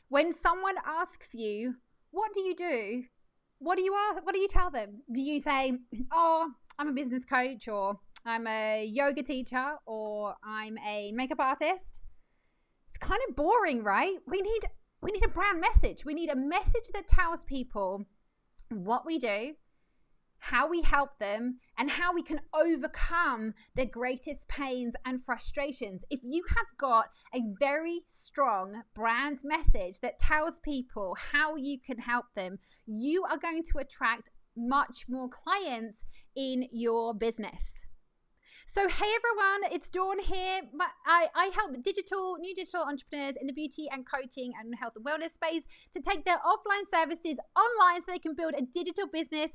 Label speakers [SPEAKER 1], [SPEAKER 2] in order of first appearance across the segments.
[SPEAKER 1] When someone asks you, what do you do? What do you tell them? Do you say, oh, I'm a business coach, or I'm a yoga teacher, or I'm a makeup artist? It's kind of boring, right? We need a brand message. We need a message that tells people what we do, how we help them, and how we can overcome their greatest pains and frustrations. If you have got a very strong brand message that tells people how you can help them, you are going to attract much more clients in your business. So hey everyone, it's Dawn here. I help new digital entrepreneurs in the beauty and coaching and health and wellness space to take their offline services online so they can build a digital business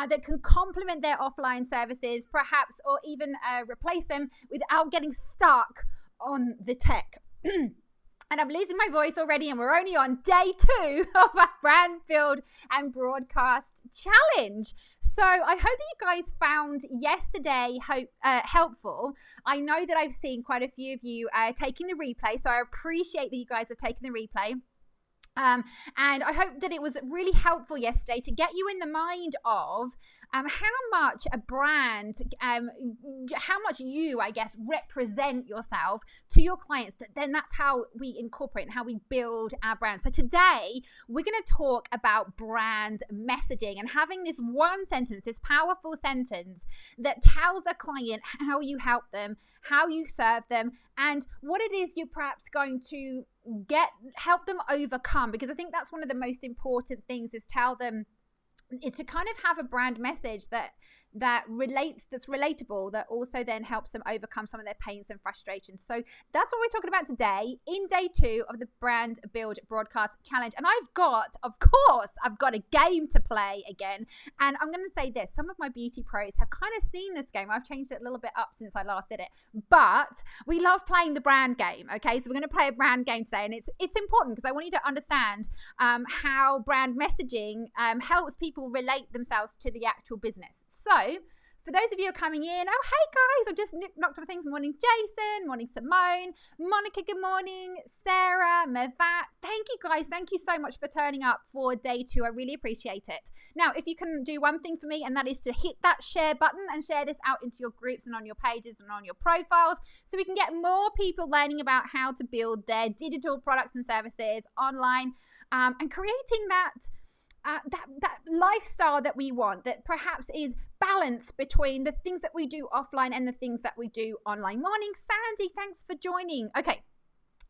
[SPEAKER 1] that can complement their offline services, perhaps, or even replace them without getting stuck on the tech. And I'm losing my voice already, and we're only on day 2 of our brand build and broadcast challenge. So I hope that you guys found yesterday helpful. I know that I've seen quite a few of you taking the replay, so I appreciate that you guys have taken the replay. And I hope that it was really helpful yesterday to get you in the mind of how much a brand, how much you, I guess, represent yourself to your clients. Then that's how we incorporate and how we build our brand. So today we're going to talk about brand messaging and having this one sentence, this powerful sentence that tells a client how you help them, how you serve them, and what it is you're perhaps going to help them overcome. Because I think that's one of the most important things, is tell them, is to kind of have a brand message that's relatable, that also then helps them overcome some of their pains and frustrations. So that's what we're talking about today in day 2 of the brand build broadcast challenge. And I've got a game to play again. And I'm going to say this, some of my beauty pros have kind of seen this game. I've changed it a little bit up since I last did it, but we love playing the brand game. Okay, so we're going to play a brand game today, and it's important because I want you to understand how brand messaging helps people relate themselves to the actual business. So for those of you who are coming in, oh, hey guys, I've just knocked over things. Morning, Jason. Morning, Simone. Monica, good morning. Sarah, Mevat. Thank you guys. Thank you so much for turning up for day 2. I really appreciate it. Now, if you can do one thing for me, and that is to hit that share button and share this out into your groups and on your pages and on your profiles, so we can get more people learning about how to build their digital products and services online, and creating that lifestyle that we want, that perhaps is balance between the things that we do offline and the things that we do online. Morning, Sandy. Thanks for joining. Okay,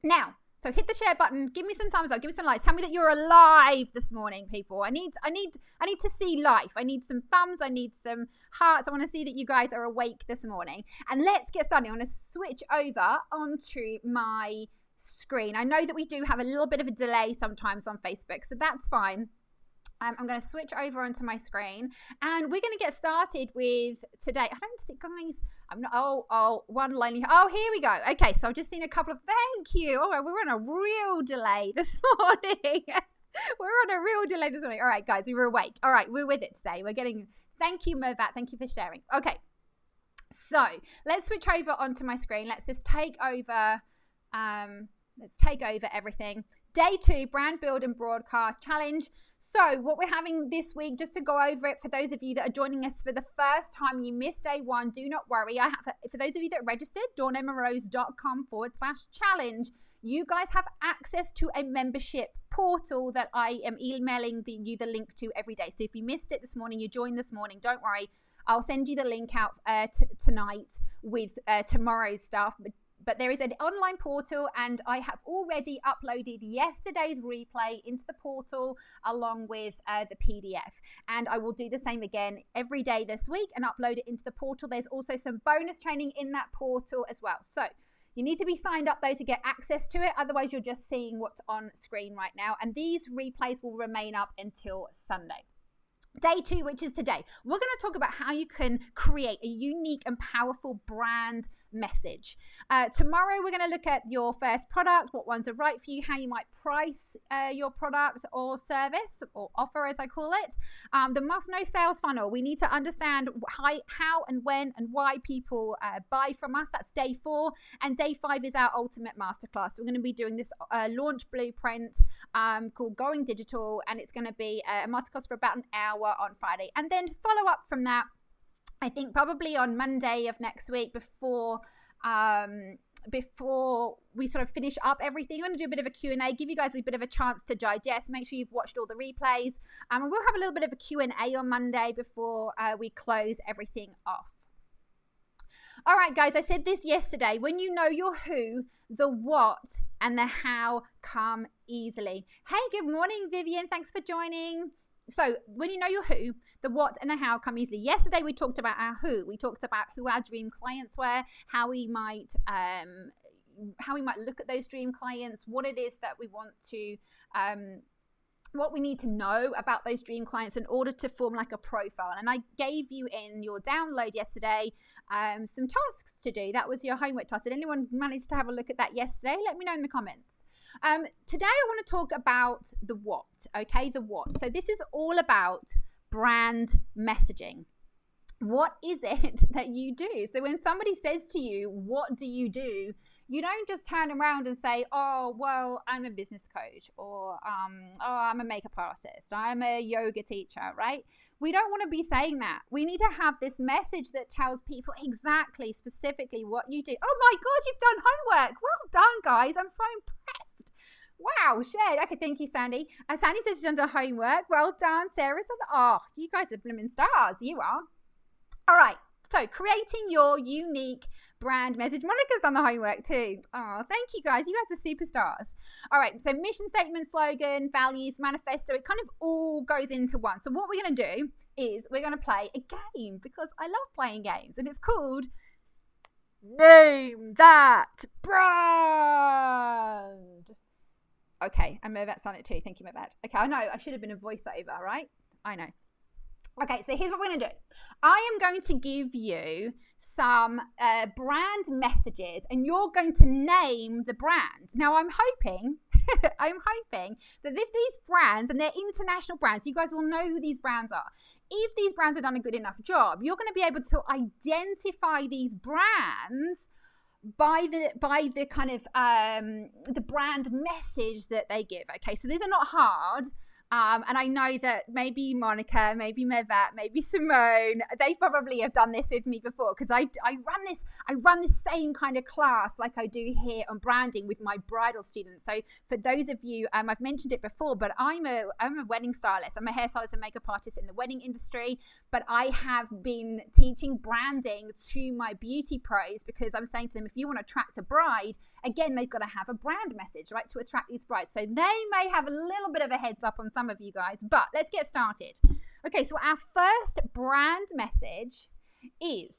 [SPEAKER 1] now, so hit the share button. Give me some thumbs up. Give me some likes. Tell me that you're alive this morning, people. I need to see life. I need some thumbs. I need some hearts. I want to see that you guys are awake this morning. And let's get started. I want to switch over onto my screen. I know that we do have a little bit of a delay sometimes on Facebook, so that's fine. I'm going to switch over onto my screen, and we're going to get started with today. I don't see, guys. I'm not. One line. Oh, here we go. Okay, so I've just seen a couple of. Thank you. All right, we're on a real delay this morning. We're on a real delay this morning. All right, guys, we were awake. All right, we're with it today. We're getting. Thank you, Movat. Thank you for sharing. Okay, so let's switch over onto my screen. Let's just take over. Let's take over everything. Day 2, brand build and broadcast challenge. So what we're having this week, just to go over it for those of you that are joining us for the first time, you missed day 1, do not worry. I have, for those of you that are registered, dawnemmorose.com/challenge, you guys have access to a membership portal that I am emailing you the link to every day. So if you missed it this morning, you joined this morning, don't worry. I'll send you the link out tonight with tomorrow's stuff. But there is an online portal, and I have already uploaded yesterday's replay into the portal along with the PDF. And I will do the same again every day this week and upload it into the portal. There's also some bonus training in that portal as well. So you need to be signed up though to get access to it. Otherwise, you're just seeing what's on screen right now. And these replays will remain up until Sunday. Day 2, which is today, we're going to talk about how you can create a unique and powerful brand message. Tomorrow we're going to look at your first product, what ones are right for you, how you might price your product or service or offer, as I call it. The must-know sales funnel. We need to understand how and when and why people buy from us. That's day 4, and day 5 is our ultimate masterclass. So we're going to be doing this launch blueprint called Going Digital, and it's going to be a masterclass for about an hour on Friday, and then follow up from that, I think probably on Monday of next week, before we sort of finish up everything. I'm going to do a bit of a Q&A, give you guys a bit of a chance to digest, make sure you've watched all the replays, and we'll have a little bit of a Q&A on Monday before we close everything off. All right, guys, I said this yesterday. When you know your who, the what, and the how come easily. Hey, good morning, Vivian. Thanks for joining. So when you know your who, the what, and the how come easily. Yesterday, we talked about our who. We talked about who our dream clients were, how we might look at those dream clients, what it is that we want to what we need to know about those dream clients in order to form like a profile. And I gave you in your download yesterday some tasks to do. That was your homework task. Did anyone manage to have a look at that yesterday? Let me know in the comments. Today I want to talk about the what, okay? The what. So this is all about brand messaging. What is it that you do? So when somebody says to you, what do? You don't just turn around and say, oh, well, I'm a business coach, or oh, I'm a makeup artist, I'm a yoga teacher, right? We don't want to be saying that. We need to have this message that tells people exactly, specifically what you do. Oh my God, you've done homework. Well done, guys. I'm so impressed. Wow, shared. Okay, thank you, Sandy. Sandy says she's done the homework. Well done. Sarah said, oh, you guys are blooming stars. You are. All right. So creating your unique brand message. Monica's done the homework too. Oh, thank you guys. You guys are superstars. All right. So mission statement, slogan, values, manifesto. It kind of all goes into one. So what we're going to do is we're going to play a game, because I love playing games, and it's called Name That Brand. Okay. And Mervat's done it too. Thank you, Mervat. Okay. I know I should have been a voiceover, right? I know. Okay, so here's what we're going to do. I am going to give you some brand messages, and you're going to name the brand. Now, I'm hoping that if these brands, and they're international brands, you guys will know who these brands are. If these brands have done a good enough job, you're going to be able to identify these brands by the kind of the brand message that they give. Okay, so these are not hard. And I know that maybe Monica, maybe Mervat, maybe Simone, they probably have done this with me before, because I run this same kind of class like I do here on branding with my bridal students. So for those of you, I've mentioned it before, but I'm a wedding stylist. I'm a hairstylist and makeup artist in the wedding industry, but I have been teaching branding to my beauty pros, because I'm saying to them, if you want to attract a bride, again, they've got to have a brand message, right, to attract these brides. So they may have a little bit of a heads up on some of you guys, but let's get started. Okay, so our first brand message is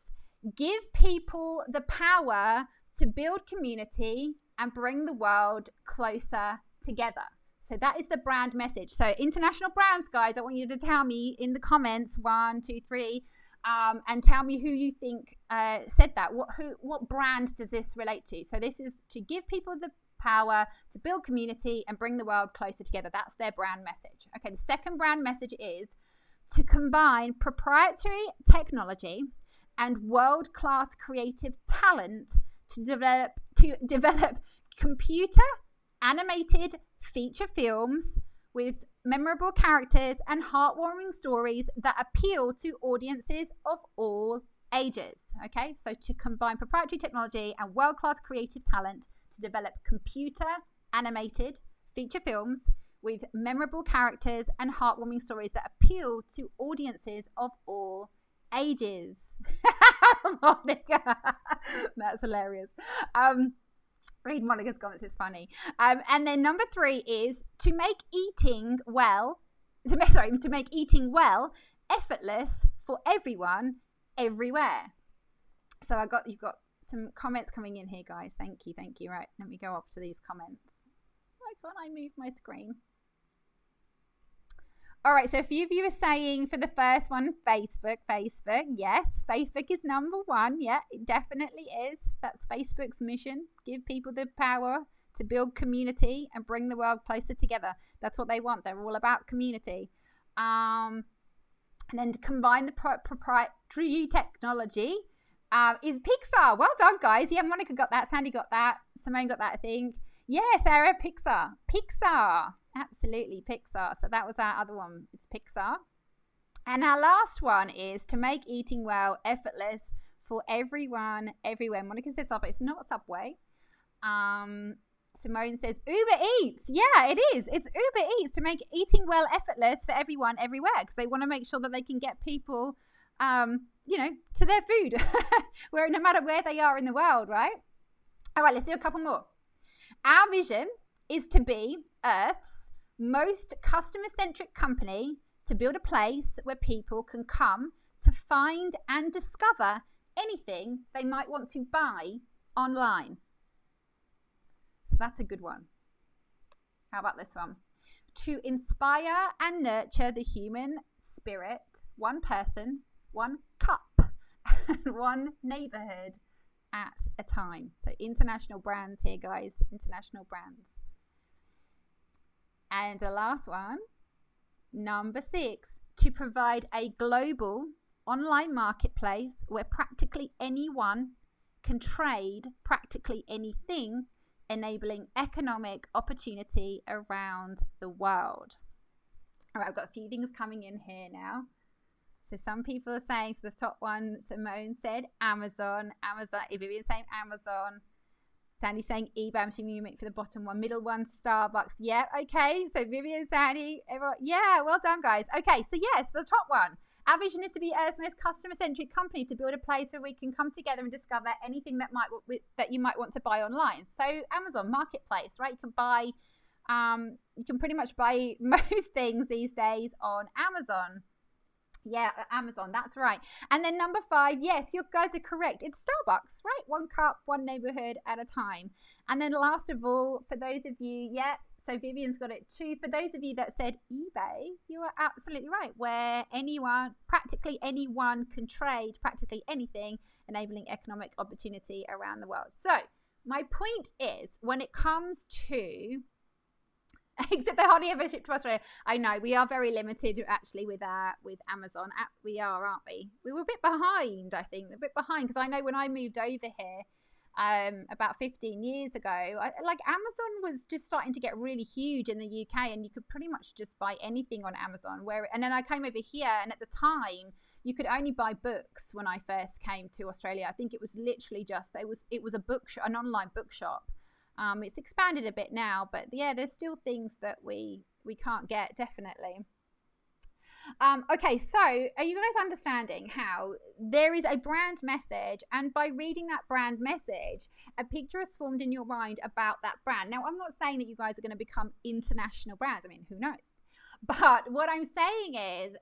[SPEAKER 1] give people the power to build community and bring the world closer together. So that is the brand message. So international brands, guys, I want you to tell me in the comments, 1, 2, 3, and tell me who you think said that. What brand does this relate to? So this is to give people the power to build community and bring the world closer together. That's their brand message. Okay, the second brand message is to combine proprietary technology and world-class creative talent to develop computer animated feature films with memorable characters and heartwarming stories that appeal to audiences of all ages. Okay, so to combine proprietary technology and world-class creative talent to develop computer animated feature films with memorable characters and heartwarming stories that appeal to audiences of all ages. Monica, that's hilarious. Read Monica's comments, it's funny. And then number 3 is to make eating well effortless for everyone, everywhere. So you've got some comments coming in here, guys. Thank you. Right, let me go up to these comments. Why can't I move my screen? All right, so a few of you are saying for the first one, Facebook. Yes, Facebook is number one. Yeah, it definitely is. That's Facebook's mission. Give people the power to build community and bring the world closer together. That's what they want. They're all about community. And then to combine the proprietary technology is Pixar. Well done, guys. Yeah, Monica got that. Sandy got that. Simone got that, I think. Yeah, Sarah, Pixar. Absolutely, Pixar. So that was our other one. It's Pixar. And our last one is to make eating well effortless for everyone, everywhere. Monica says Subway. It's not Subway. Simone says Uber Eats. Yeah, it is. It's Uber Eats to make eating well effortless for everyone, everywhere. Because they want to make sure that they can get people, to their food, where no matter where they are in the world, right? All right, let's do a couple more. Our vision is to be Earth's most customer-centric company, to build a place where people can come to find and discover anything they might want to buy online. So that's a good one. How about this one? To inspire and nurture the human spirit, one person, one cup, and one neighborhood at a time. So international brands here, guys. International brands. And the last one, number 6, to provide a global online marketplace where practically anyone can trade practically anything, enabling economic opportunity around the world. All right, I've got a few things coming in here now. So some people are saying, so the top one, Simone said Amazon. Vivian's saying Amazon. Sandy's saying eBay. I'm assuming you make for the bottom one. Middle one, Starbucks. Yeah, okay. So Vivian, Sandy, everyone. Yeah, well done, guys. Okay, so yes, the top one. Our vision is to be Earth's most customer-centric company, to build a place where we can come together and discover anything that you might want to buy online. So Amazon Marketplace, right? You can pretty much buy most things these days on Amazon. Yeah, Amazon, that's right. And then number 5, yes, you guys are correct. It's Starbucks, right? One cup, one neighborhood at a time. And then last of all, for those of you, yeah, so Vivian's got it too. For those of you that said eBay, you are absolutely right. Where practically anyone can trade practically anything, enabling economic opportunity around the world. So my point is, when it comes to except they hardly ever ship to Australia. I know we are very limited actually with Amazon. We are, aren't we? We were a bit behind, I think, because I know when I moved over here about 15 years ago, Amazon was just starting to get really huge in the UK, and you could pretty much just buy anything on Amazon. And then I came over here, and at the time you could only buy books when I first came to Australia. I think it was literally just it was an online bookshop. It's expanded a bit now, but yeah, there's still things that we can't get, definitely. Okay, so are you guys understanding how there is a brand message, and by reading that brand message, a picture is formed in your mind about that brand? Now, I'm not saying that you guys are going to become international brands. I mean, who knows? But what I'm saying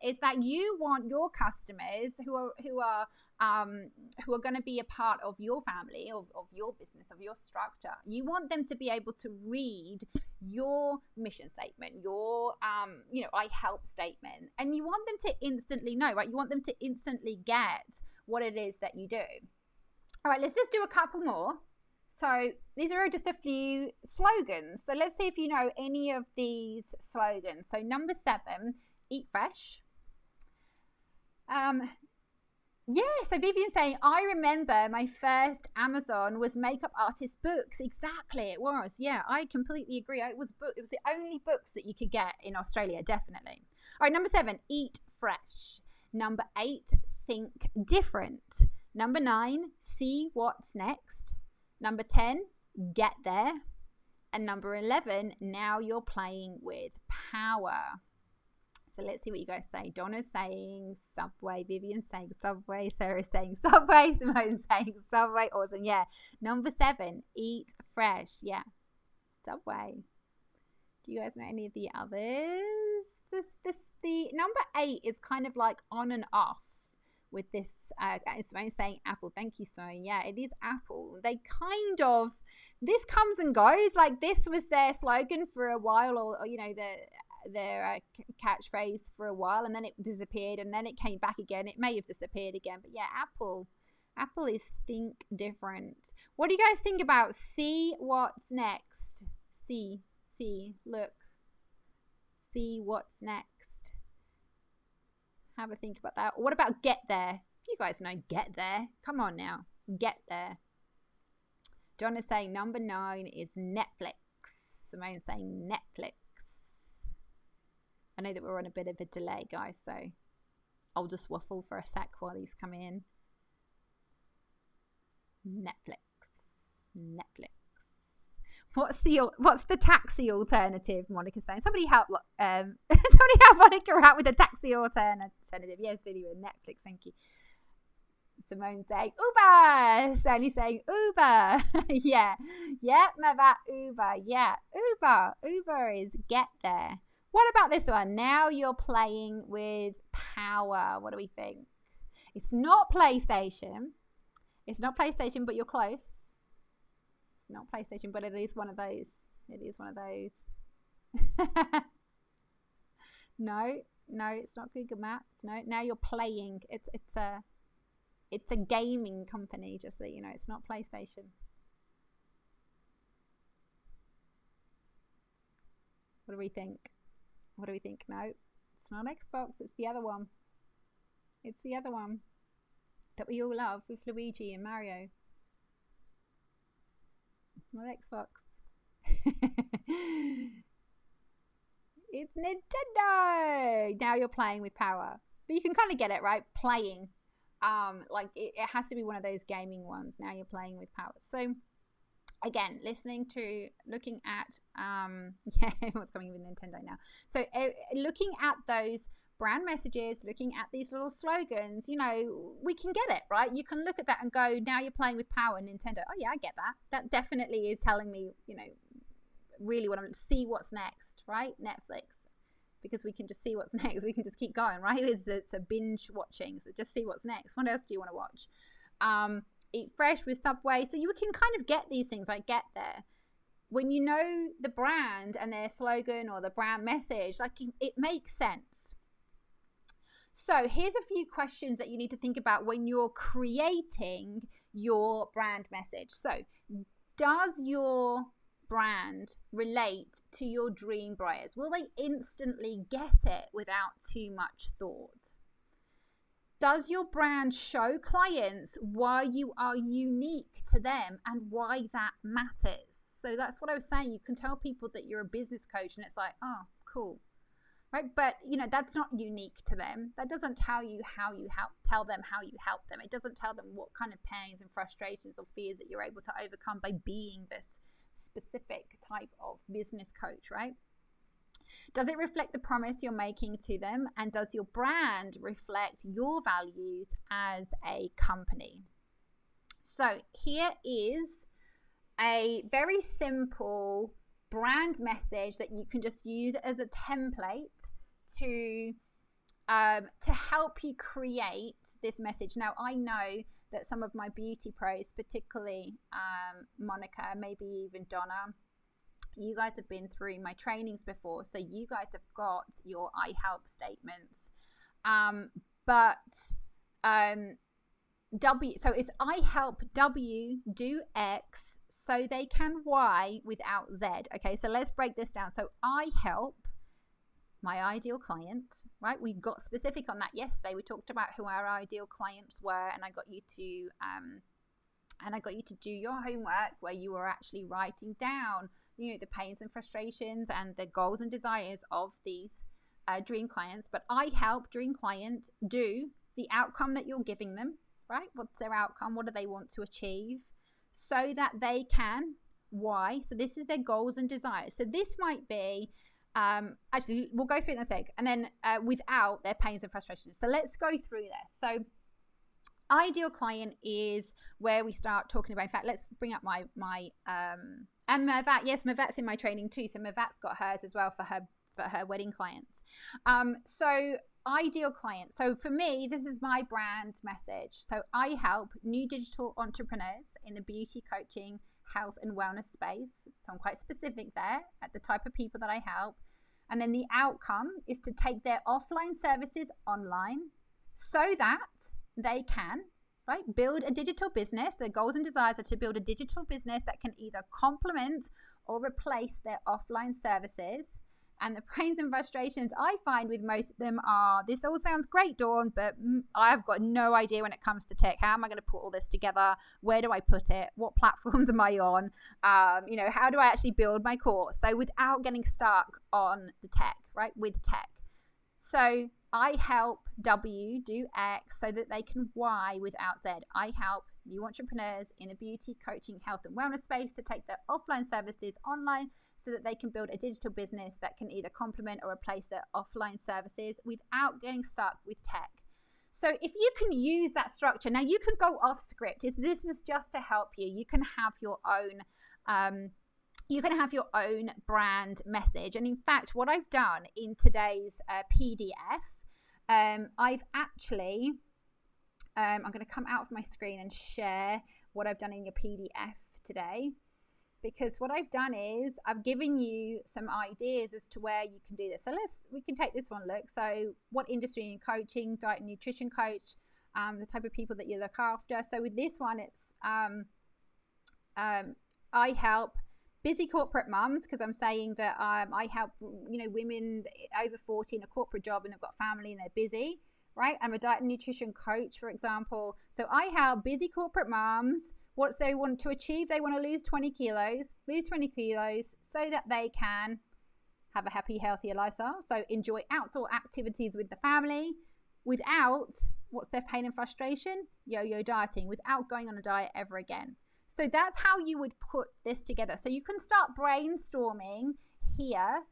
[SPEAKER 1] is that you want your customers who are going to be a part of your family, of your business, of your structure. You want them to be able to read your mission statement, your I help statement, and you want them to instantly know, right? You want them to instantly get what it is that you do. All right, let's just do a couple more. So these are just a few slogans. So let's see if you know any of these slogans. So number 7, eat fresh. Yeah, so Vivian's saying, I remember my first Amazon was Makeup Artist Books. Exactly, it was. Yeah, I completely agree. It was the only books that you could get in Australia, definitely. All right, number 7, eat fresh. Number 8, think different. Number 9, see what's next. Number 10, get there. And number 11, now you're playing with power. So let's see what you guys say. Donna's saying Subway. Vivian's saying Subway. Sarah's saying Subway. Simone's saying Subway. Awesome. Yeah. Number 7, eat fresh. Yeah. Subway. Do you guys know any of the others? The number 8 is kind of like on and off with this. Simone's saying Apple. Thank you, Simone. Yeah, it is Apple. They kind of, this comes and goes. Like this was their slogan for a while, or catchphrase for a while, and then it disappeared, and then it came back again. It may have disappeared again, but yeah, Apple is think different. What do you guys think about see what's next? See, look, see what's next. Have a think about that. What about get there? You guys know get there. Come on now, get there. John is saying number 9 is Netflix. Simone's saying Netflix. I know that we're on a bit of a delay, guys, so I'll just waffle for a sec while these come in. Netflix. What's the taxi alternative? Monica's saying. Somebody help Monica out with a taxi alternative. Yes, video Netflix. Thank you. Simone saying Uber. Sally saying Uber. yeah, Mavat Uber. Yeah, Uber is get there. What about this one? Now you're playing with power. What do we think? It's not PlayStation. But you're close. It's not PlayStation, but it is one of those. No, it's not Google Maps. No, now you're playing. It's a gaming company, just so you know. It's not PlayStation. What do we think? No, it's not Xbox. It's the other one. That we all love with Luigi and Mario. It's not Xbox. It's Nintendo. Now you're playing with power. But you can kind of get it, right? Playing. Like it has to be one of those gaming ones. Now you're playing with power. So again, looking at what's coming with Nintendo now. So looking at those brand messages, looking at these little slogans, we can get it, right? You can look at that and go, now you're playing with power, Nintendo. Oh yeah, I get that. That definitely is telling me, really what I'm see what's next, right? Netflix. Because we can just see what's next. We can just keep going, right? It's a binge watching. So just see what's next. What else do you want to watch? Eat Fresh with Subway. So you can kind of get these things, like get there. When you know the brand and their slogan or the brand message, like it makes sense. So here's a few questions that you need to think about when you're creating your brand message. So does your brand relate to your dream buyers? Will they instantly get it without too much thought? Does your brand show clients why you are unique to them and why that matters? So that's what I was saying. You can tell people that you're a business coach and it's like, oh, cool. Right? But that's not unique to them. That doesn't tell you tell them how you help them. It doesn't tell them what kind of pains and frustrations or fears that you're able to overcome by being this specific type of business coach, right? Does it reflect the promise you're making to them? And does your brand reflect your values as a company? So here is a very simple brand message that you can just use as a template to help you create this message. Now, I know that some of my beauty pros, particularly Monica, maybe even Donna, you guys have been through my trainings before, so you guys have got your I help statements. So it's I help W do X so they can Y without Z. Okay, so let's break this down. So I help my ideal client, right? We got specific on that yesterday. We talked about who our ideal clients were, and I got you to do your homework where you were actually writing down, the pains and frustrations and the goals and desires of these dream clients. But I help dream client do the outcome that you're giving them, right? What's their outcome? What do they want to achieve? So that they can why. So this is their goals and desires. So this might be, actually, we'll go through it in a sec. And then without their pains and frustrations. So let's go through this. So ideal client is where we start talking about, in fact, let's bring up my and Mavat. Yes, Mavat's in my training too. So Mavat's got hers as well for her wedding clients. So ideal client. So for me, this is my brand message. So I help new digital entrepreneurs in the beauty coaching, health and wellness space. So I'm quite specific there at the type of people that I help. And then the outcome is to take their offline services online so that they can, right, build a digital business. Their goals and desires are to build a digital business that can either complement or replace their offline services. And the pains and frustrations I find with most of them are, this all sounds great, Dawn, but I've got no idea when it comes to tech. How am I going to put all this together? Where do I put it? What platforms am I on? How do I actually build my course? So without getting stuck on the tech, right, with tech. So I help W do X so that they can Y without Z. I help new entrepreneurs in a beauty, coaching, health and wellness space to take their offline services online so that they can build a digital business that can either complement or replace their offline services without getting stuck with tech. So if you can use that structure, now you can go off script. This is just to help you. You can have your own brand message. And in fact, what I've done in today's PDF, I've actually, I'm going to come out of my screen and share what I've done in your PDF today. Because what I've done is I've given you some ideas as to where you can do this. So we can take this one look. So what industry in coaching, diet and nutrition coach, the type of people that you look after. So with this one, it's I help busy corporate mums, because I'm saying that I help women over 40 in a corporate job and they've got family and they're busy, right? I'm a diet and nutrition coach, for example. So I help busy corporate mums. What they want to achieve, they want to lose 20 kilos so that they can have a happy, healthier lifestyle. So enjoy outdoor activities with the family without, what's their pain and frustration? Yo-yo dieting, without going on a diet ever again. So that's how you would put this together. So you can start brainstorming here,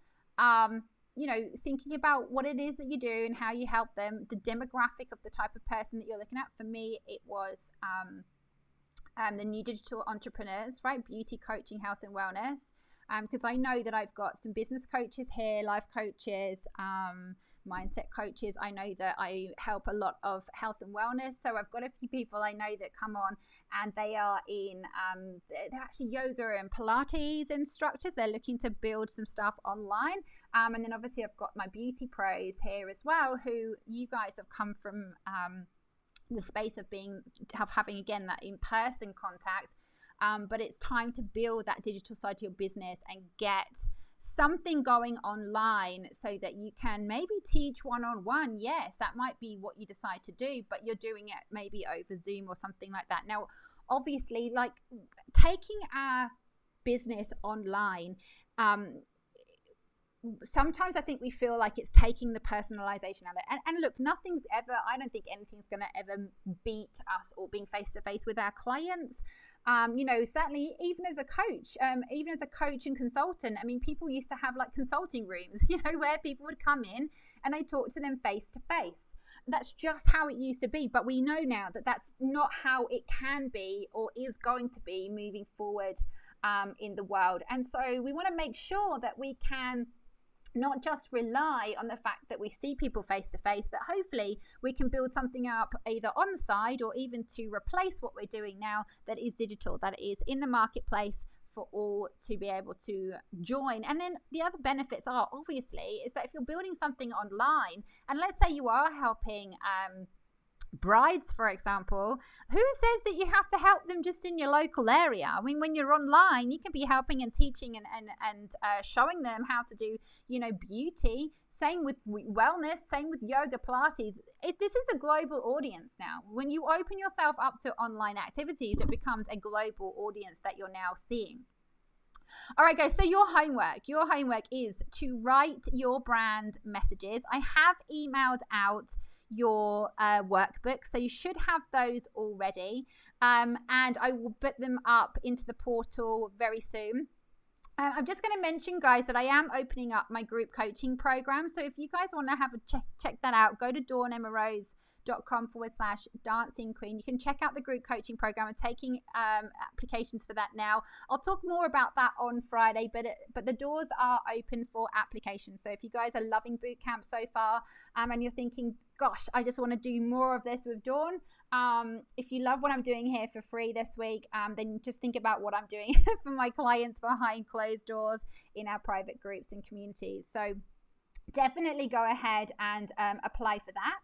[SPEAKER 1] thinking about what it is that you do and how you help them, the demographic of the type of person that you're looking at. For me, it was the new digital entrepreneurs, right? Beauty, coaching, health and wellness. Because I know that I've got some business coaches here, life coaches, mindset coaches. I know that I help a lot of health and wellness. So I've got a few people I know that come on and they are in, they're actually yoga and Pilates instructors. They're looking to build some stuff online. And then obviously I've got my beauty pros here as well, who you guys have come from the space of having again that in-person contact, but it's time to build that digital side to your business and get something going online so that you can maybe teach one-on-one. Yes, that might be what you decide to do, but you're doing it maybe over Zoom or something like that. Now obviously, like, taking our business online, sometimes I think we feel like it's taking the personalization out of it. And look, I don't think anything's going to ever beat us or being face-to-face with our clients. Certainly even as a coach and consultant, I mean, people used to have like consulting rooms, where people would come in and they talk to them face-to-face. That's just how it used to be. But we know now that that's not how it can be or is going to be moving forward in the world. And so we want to make sure that we can not just rely on the fact that we see people face to face, that hopefully we can build something up either on the side or even to replace what we're doing now that is digital, that is in the marketplace for all to be able to join. And then the other benefits are obviously is that if you're building something online, and let's say you are helping brides, for example, who says that you have to help them just in your local area? I mean, when you're online, you can be helping and teaching and showing them how to do, beauty. Same with wellness, same with yoga, Pilates. This is a global audience now. When you open yourself up to online activities, it becomes a global audience that you're now seeing. All right, guys, so your homework is to write your brand messages. I have emailed out your workbook, so you should have those already, and I will put them up into the portal very soon. I'm just going to mention, guys, that I am opening up my group coaching program. So if you guys want to have a check that out, go to dawnemmorose.com/dancing queen. You can check out the group coaching program. I'm taking applications for that now. I'll talk more about that on Friday, but the doors are open for applications. So if you guys are loving boot camp so far, and you're thinking, gosh, I just want to do more of this with Dawn, if you love what I'm doing here for free this week, then just think about what I'm doing for my clients behind closed doors in our private groups and communities. So definitely go ahead and apply for that.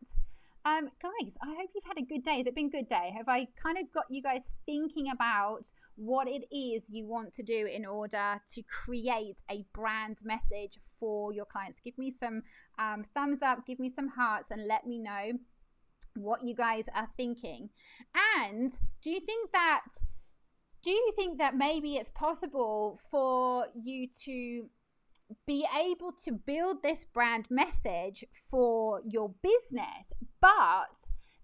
[SPEAKER 1] Guys, I hope you've had a good day. Has it been a good day? Have I kind of got you guys thinking about what it is you want to do in order to create a brand message for your clients? Give me some thumbs up, give me some hearts, and let me know what you guys are thinking. And do you think that maybe it's possible for you to be able to build this brand message for your business, but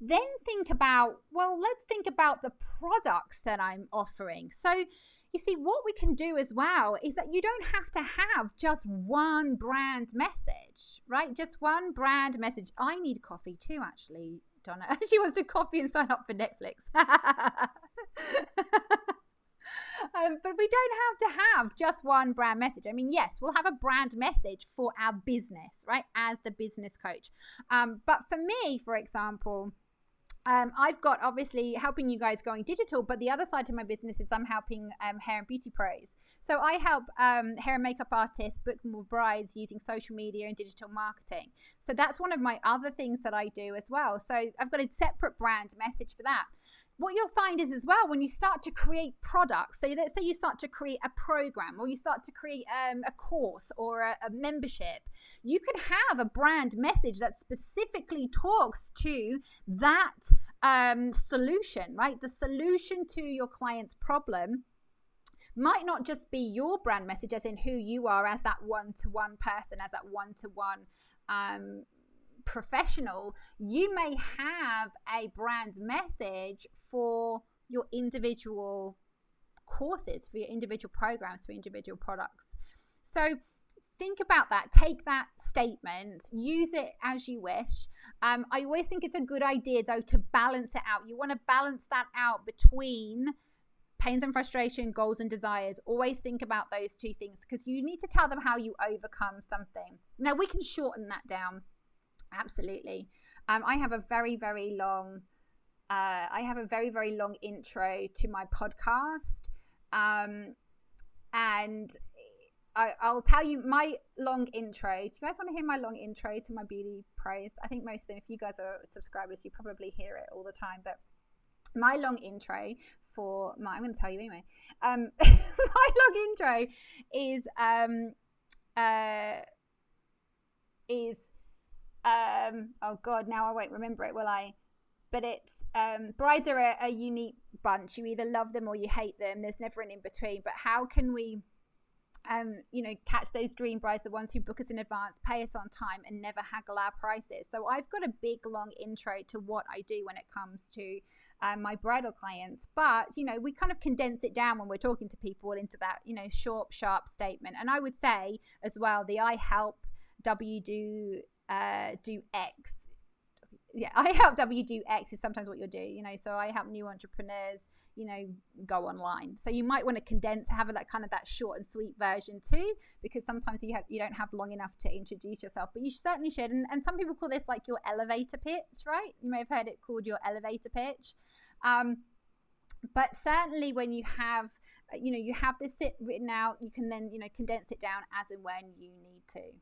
[SPEAKER 1] then think about, well, let's think about the products that I'm offering. So you see, what we can do as well is that you don't have to have just one brand message, right? Just one brand message. I need coffee too, actually, Donna. She wants to coffee and sign up for Netflix. But we don't have to have just one brand message. I mean, yes, we'll have a brand message for our business, right, as the business coach. But for me, for example, I've got obviously helping you guys going digital, but the other side to my business is I'm helping hair and beauty pros. So I help hair and makeup artists book more brides using social media and digital marketing. So that's one of my other things that I do as well. So I've got a separate brand message for that. What you'll find is as well, when you start to create products, so let's say you start to create a program or you start to create a course or a membership, you can have a brand message that specifically talks to that solution, right? The solution to your client's problem might not just be your brand message as in who you are as that one-to-one person, as that one-to-one professional. You may have a brand message for your individual courses, for your individual programs, for individual products. So think about that. Take that statement, use it as you wish. I always think it's a good idea though to balance it out. You want to balance that out between pains and frustration, goals and desires. Always think about those two things, because you need to tell them how you overcome something. Now we can shorten that down. Absolutely. I have a very, very long intro to my podcast. And I'll tell you my long intro. Do you guys want to hear my long intro to my beauty pros? I think most of them, if you guys are subscribers, you probably hear it all the time. But my long intro for my, I'm going to tell you anyway. My long intro is oh god, now I won't remember it, will I? But it's brides are a unique bunch. You either love them or you hate them. There's never an in between. But how can we catch those dream brides, the ones who book us in advance, pay us on time, and never haggle our prices? So I've got a big long intro to what I do when it comes to my bridal clients, but we kind of condense it down when we're talking to people into that short, sharp statement. And I would say as well, the I help W do X. Yeah, I help W do X is sometimes what you'll do, so I help new entrepreneurs, go online. So you might want to condense, have that kind of that short and sweet version too, because sometimes you don't have long enough to introduce yourself, but you certainly should. And some people call this like your elevator pitch, right? You may have heard it called your elevator pitch. But certainly when you have, you have this written out, you can then, condense it down as and when you need to.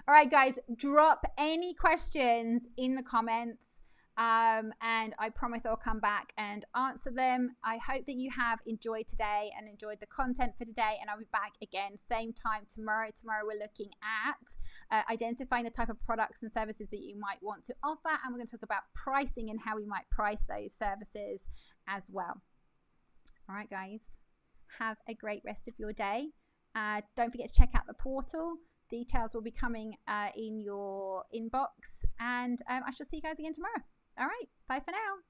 [SPEAKER 1] All right, guys, drop any questions in the comments, and I promise I'll come back and answer them. I hope that you have enjoyed today and enjoyed the content for today, and I'll be back again same time tomorrow. Tomorrow we're looking at identifying the type of products and services that you might want to offer, and we're going to talk about pricing and how we might price those services as well. All right, guys, have a great rest of your day. Don't forget to check out the portal. Details will be coming in your inbox, and I shall see you guys again tomorrow. All right, bye for now.